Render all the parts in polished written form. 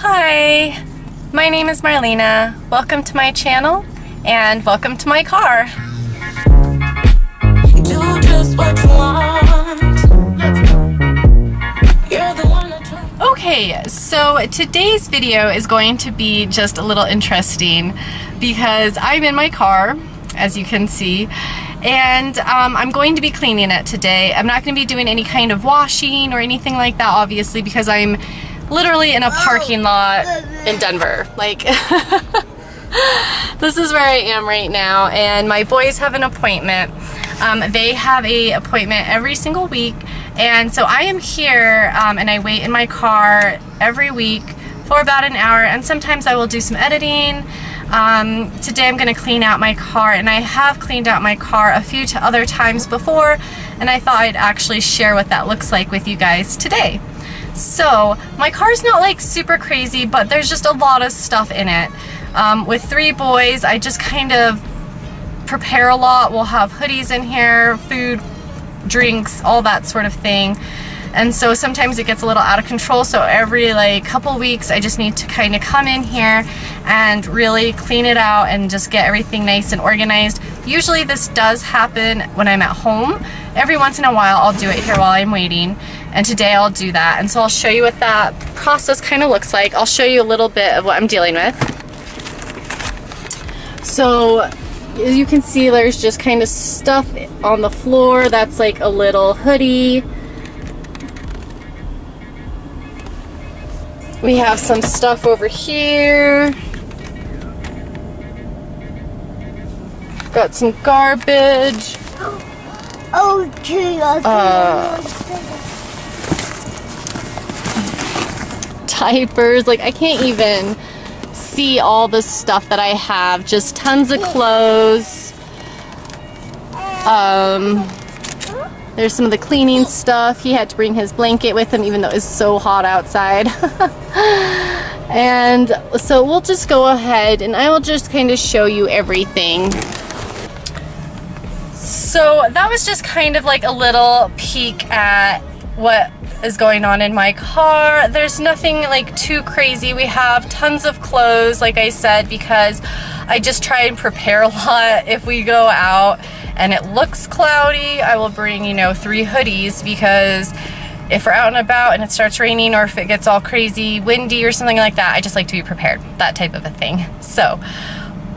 Hi, my name is Marlena. Welcome to my channel and welcome to my car. Do just what you want. You're the one that... Okay, so today's video is going to be just a little interesting because I'm in my car, as you can see, and I'm going to be cleaning it today. I'm not going to be doing any kind of washing or anything like that, obviously, because I'm literally in a parking lot in Denver. Like, this is where I am right now, and my boys have an appointment. They have an appointment every single week, and so I am here and I wait in my car every week for about an hour, and sometimes I will do some editing. Today I'm going to clean out my car, and I have cleaned out my car a few other times before, and I thought I'd actually share what that looks like with you guys today. So my car's not like super crazy, but there's just a lot of stuff in it. With 3 boys, I just kind of prepare a lot. We'll have hoodies in here, food, drinks, all that sort of thing. And so sometimes it gets a little out of control, so every like couple weeks I just need to kind of come in here and really clean it out and just get everything nice and organized. Usually this does happen when I'm at home. Every once in a while I'll do it here while I'm waiting, and today I'll do that. And so I'll show you what that process kind of looks like. I'll show you a little bit of what I'm dealing with. So as you can see, there's just kind of stuff on the floor. That's like a little hoodie. We have some stuff over here. Got some garbage. Diapers. Like, I can't even see all the stuff that I have. Just tons of clothes. There's some of the cleaning stuff. He had to bring his blanket with him even though it's so hot outside. And so we'll just go ahead and I will just kind of show you everything. So that was just kind of like a little peek at what is going on in my car. There's nothing like too crazy. We have tons of clothes, like I said, because I just try and prepare a lot. If we go out and it looks cloudy, I will bring, you know, 3 hoodies, because if we're out and about and it starts raining, or if it gets all crazy windy or something like that, I just like to be prepared, that type of a thing. So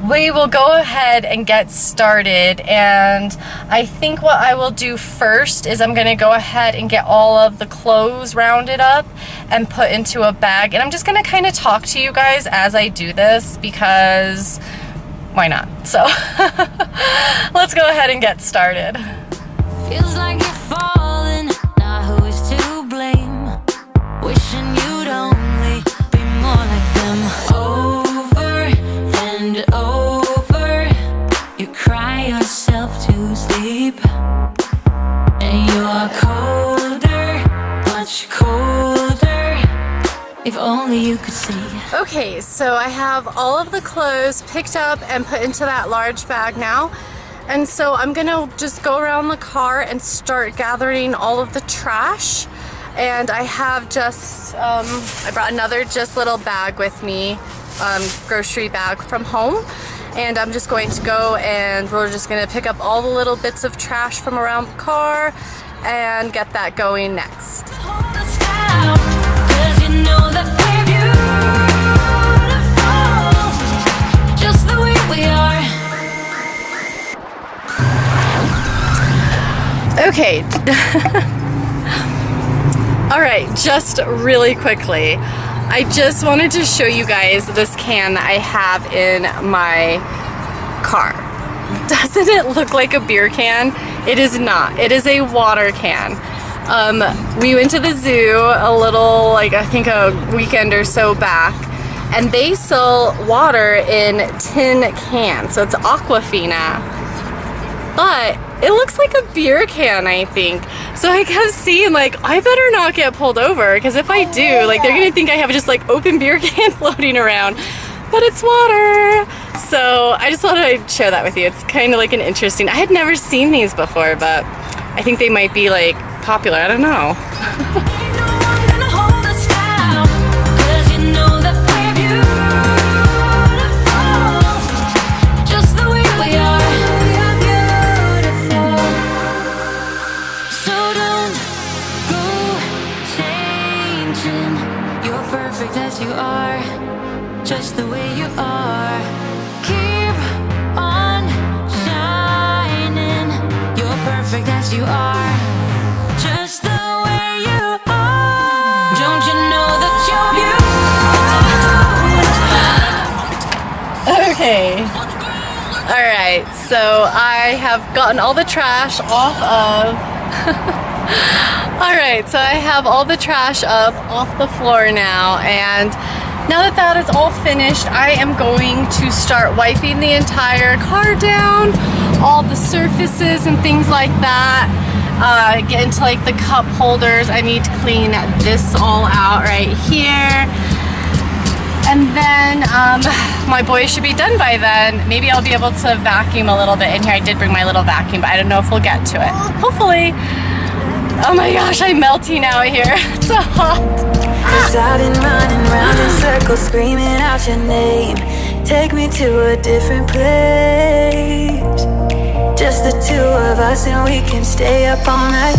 we will go ahead and get started, and I think what I will do first is I'm gonna go ahead and get all of the clothes rounded up and put into a bag, and I'm just gonna kind of talk to you guys as I do this, because why not? So let's go ahead and get started. Feels like you're falling, now who is to blame? Wishing you'd only be more like them. Over and over, you cry yourself to sleep, and you're colder, much colder. If only you could see. Okay, so I have all of the clothes picked up and put into that large bag now. And so I'm gonna just go around the car and start gathering all of the trash. And I have just, I brought another just little bag with me, grocery bag from home. And I'm just going to go and we're just gonna pick up all the little bits of trash from around the car and get that going next. Hold us down, 'cause you know that we're beautiful, just the way we are. Okay. Alright, just really quickly, I just wanted to show you guys this can that I have in my car. Doesn't it look like a beer can? It is not. It is a water can. We went to the zoo a little, like I think a weekend or so back, and they sell water in tin cans, so it's Aquafina. But it looks like a beer can, I think. So I kept seeing, like, I better not get pulled over, because if I do, like, they're gonna think I have just like open beer can floating around, but it's water. So I just thought I'd share that with you. It's kind of like an interesting, I had never seen these before, but I think they might be like popular, I don't know. Ain't no one gonna hold us down, 'cause you know that perfect as you are, just the way you are. Keep on shining. You're perfect as you are, just the way you are. Don't you know that you're beautiful? Okay. Alright, so I have gotten all the trash off of Alright, so I have all the trash up off the floor now, and now that that is all finished, I am going to start wiping the entire car down, all the surfaces and things like that. Get into like the cup holders. I need to clean this all out right here. And then my boys should be done by then. Maybe I'll be able to vacuum a little bit in here. I did bring my little vacuum, but I don't know if we'll get to it. Hopefully. Oh my gosh, I'm melting out here. It's so hot. Cause I've been running round in circles, screaming out your name. Take me to a different place. Just the two of us and we can stay up all night,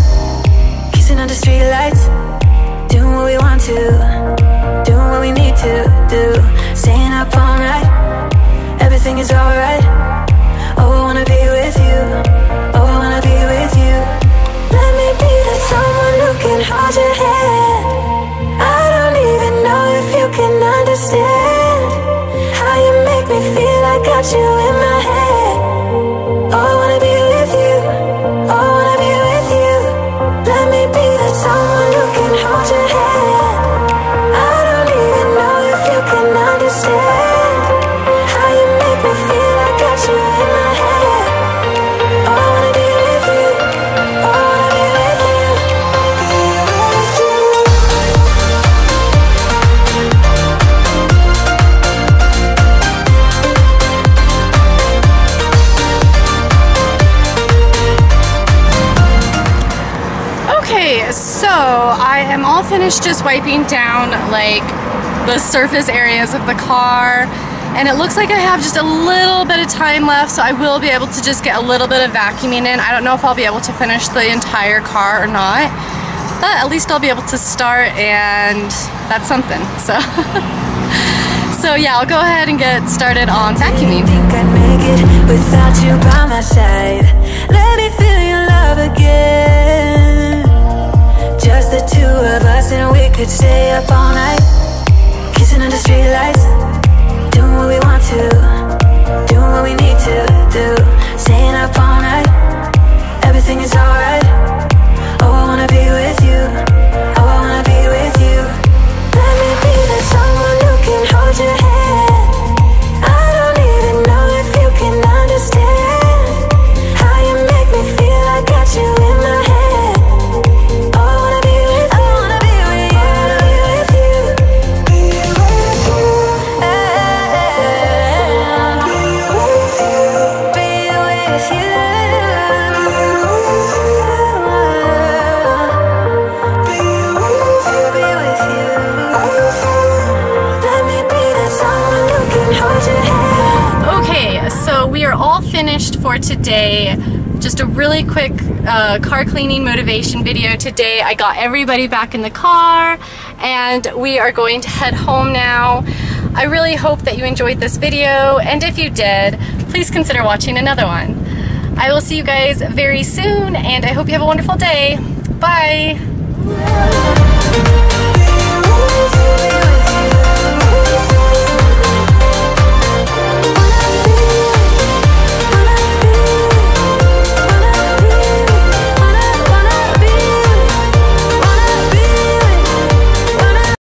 kissing under streetlights, doing what we want to, doing what we need to do, staying up all night. Everything is alright. Oh, I wanna be with you. Oh, I wanna be with you. Let me be that someone who can hold your hand. I don't even know if you can understand how you make me feel. I got you in my head. Oh, I wanna be with you. Oh, I wanna be with you. Let me be that someone who can hold your hand. I don't even know if you can understand how you make me feel. I got you in my head. Oh, I wanna be with you. Oh, I wanna be with you. Be with you. Okay, so I am all finished just wiping down like the surface areas of the car, and it looks like I have just a little bit of time left, so I will be able to just get a little bit of vacuuming in. I don't know if I'll be able to finish the entire car or not, but at least I'll be able to start, and that's something. So yeah, I'll go ahead and get started on vacuuming. Think I'd make it without you by my side. Let me feel your love again. Just the two of us and we could stay up all night, kissing under streetlights, doing what we want to, doing what we need to do, staying up all night. Everything is alright. Oh, I wanna be with you. Oh, I wanna be with you. Let me be that someone who can hold your hand. I don't even know if you can understand how you make me feel. I got you in my head. Oh, I wanna be with you. I wanna be with you. I wanna be with you. Be with you. Be with you. Be with you. Let me be that someone who can hold your hand. Okay, so we are all finished for today. Just a really quick car cleaning motivation video today. I got everybody back in the car and we are going to head home now. I really hope that you enjoyed this video, and if you did, please consider watching another one. I will see you guys very soon, and I hope you have a wonderful day. Bye!